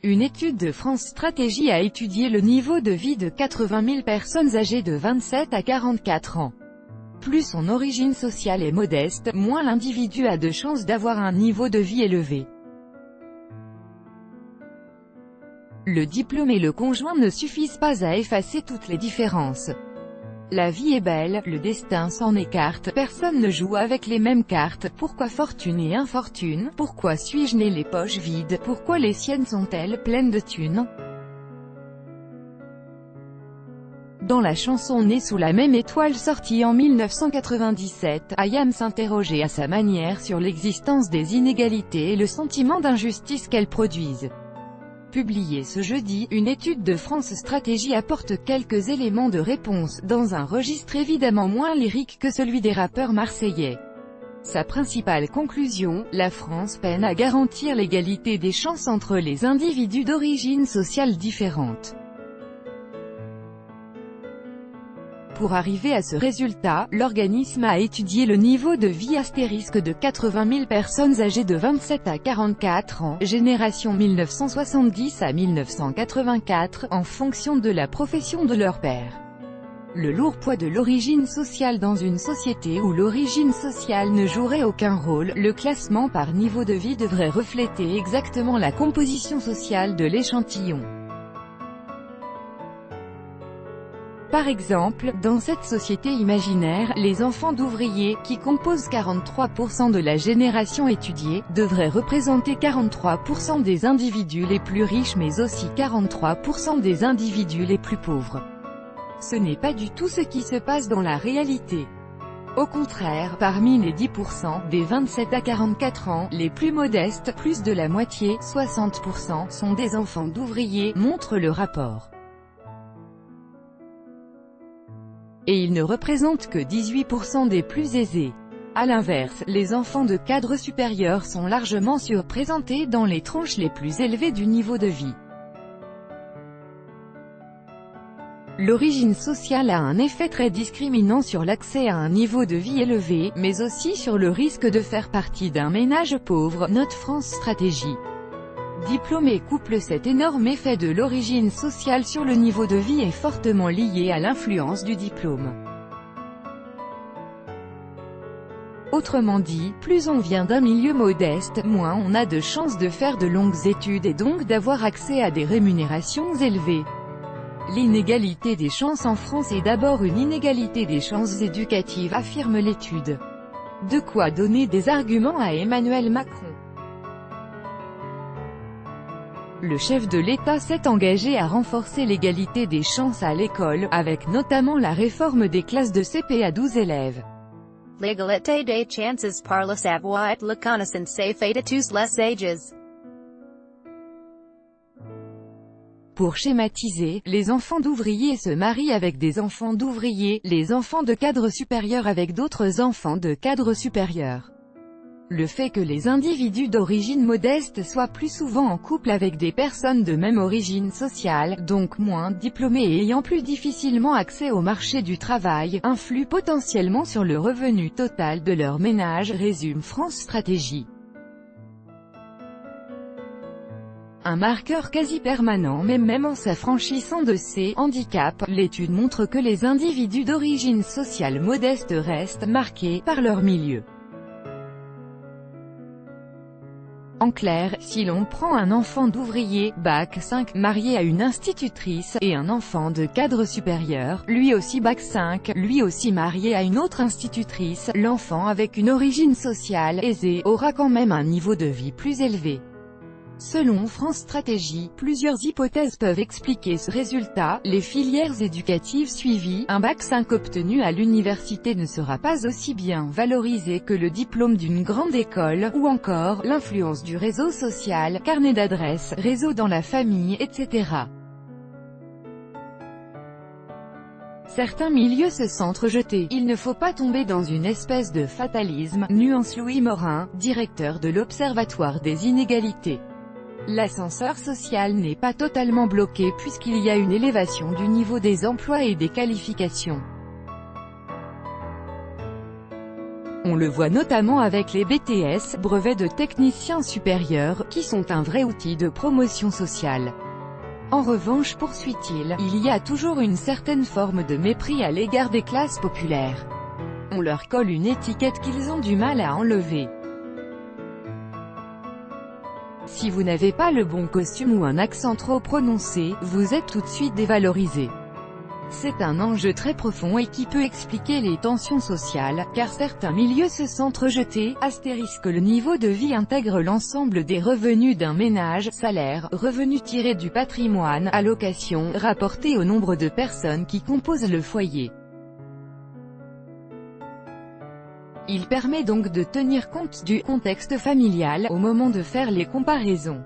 Une étude de France Stratégie a étudié le niveau de vie de 80 000 personnes âgées de 27 à 44 ans. Plus son origine sociale est modeste, moins l'individu a de chances d'avoir un niveau de vie élevé. Le diplôme et le conjoint ne suffisent pas à effacer toutes les différences. La vie est belle, le destin s'en écarte, personne ne joue avec les mêmes cartes, pourquoi fortune et infortune, pourquoi suis-je né les poches vides, pourquoi les siennes sont-elles pleines de thunes? Dans la chanson Née sous la même étoile sortie en 1997, I.Am s'interrogeait à sa manière sur l'existence des inégalités et le sentiment d'injustice qu'elles produisent. Publiée ce jeudi, une étude de France Stratégie apporte quelques éléments de réponse, dans un registre évidemment moins lyrique que celui des rappeurs marseillais. Sa principale conclusion, la France peine à garantir l'égalité des chances entre les individus d'origine sociale différente. Pour arriver à ce résultat, l'organisme a étudié le niveau de vie de 80 000 personnes âgées de 27 à 44 ans, génération 1970 à 1984, en fonction de la profession de leur père. Le lourd poids de l'origine sociale dans une société où l'origine sociale ne jouerait aucun rôle, le classement par niveau de vie devrait refléter exactement la composition sociale de l'échantillon. Par exemple, dans cette société imaginaire, les enfants d'ouvriers, qui composent 43% de la génération étudiée, devraient représenter 43% des individus les plus riches mais aussi 43% des individus les plus pauvres. Ce n'est pas du tout ce qui se passe dans la réalité. Au contraire, parmi les 10% des 27 à 44 ans, les plus modestes, plus de la moitié, 60%, sont des enfants d'ouvriers, montre le rapport. Et ils ne représentent que 18% des plus aisés. À l'inverse, les enfants de cadres supérieurs sont largement surreprésentés dans les tranches les plus élevées du niveau de vie. L'origine sociale a un effet très discriminant sur l'accès à un niveau de vie élevé, mais aussi sur le risque de faire partie d'un ménage pauvre, note France Stratégie. Diplôme et couple. Cet énorme effet de l'origine sociale sur le niveau de vie est fortement lié à l'influence du diplôme. Autrement dit, plus on vient d'un milieu modeste, moins on a de chances de faire de longues études et donc d'avoir accès à des rémunérations élevées. L'inégalité des chances en France est d'abord une inégalité des chances éducatives, affirme l'étude. De quoi donner des arguments à Emmanuel Macron. Le chef de l'État s'est engagé à renforcer l'égalité des chances à l'école, avec notamment la réforme des classes de CP à 12 élèves. L'égalité des chances par le savoir et la connaissance est faite à tous les âges. Pour schématiser, les enfants d'ouvriers se marient avec des enfants d'ouvriers, les enfants de cadres supérieurs avec d'autres enfants de cadres supérieurs. Le fait que les individus d'origine modeste soient plus souvent en couple avec des personnes de même origine sociale, donc moins diplômées et ayant plus difficilement accès au marché du travail, influe potentiellement sur le revenu total de leur ménage, résume France Stratégie. Un marqueur quasi permanent mais même en s'affranchissant de ces handicaps, l'étude montre que les individus d'origine sociale modeste restent marqués par leur milieu. En clair, si l'on prend un enfant d'ouvrier, Bac 5, marié à une institutrice, et un enfant de cadre supérieur, lui aussi Bac 5, lui aussi marié à une autre institutrice, l'enfant avec une origine sociale aisée, aura quand même un niveau de vie plus élevé. Selon France Stratégie, plusieurs hypothèses peuvent expliquer ce résultat. Les filières éducatives suivies, un Bac 5 obtenu à l'université ne sera pas aussi bien valorisé que le diplôme d'une grande école, ou encore, l'influence du réseau social, carnet d'adresses, réseau dans la famille, etc. Certains milieux se sentent rejetés. Il ne faut pas tomber dans une espèce de fatalisme, nuance Louis Morin, directeur de l'Observatoire des inégalités. L'ascenseur social n'est pas totalement bloqué puisqu'il y a une élévation du niveau des emplois et des qualifications. On le voit notamment avec les BTS, brevets de techniciens supérieurs, qui sont un vrai outil de promotion sociale. En revanche, poursuit-il, il y a toujours une certaine forme de mépris à l'égard des classes populaires. On leur colle une étiquette qu'ils ont du mal à enlever. Si vous n'avez pas le bon costume ou un accent trop prononcé, vous êtes tout de suite dévalorisé. C'est un enjeu très profond et qui peut expliquer les tensions sociales, car certains milieux se sentent rejetés, * le niveau de vie intègre l'ensemble des revenus d'un ménage, salaire, revenus tirés du patrimoine, allocations, rapportés au nombre de personnes qui composent le foyer. Il permet donc de tenir compte du contexte familial, au moment de faire les comparaisons.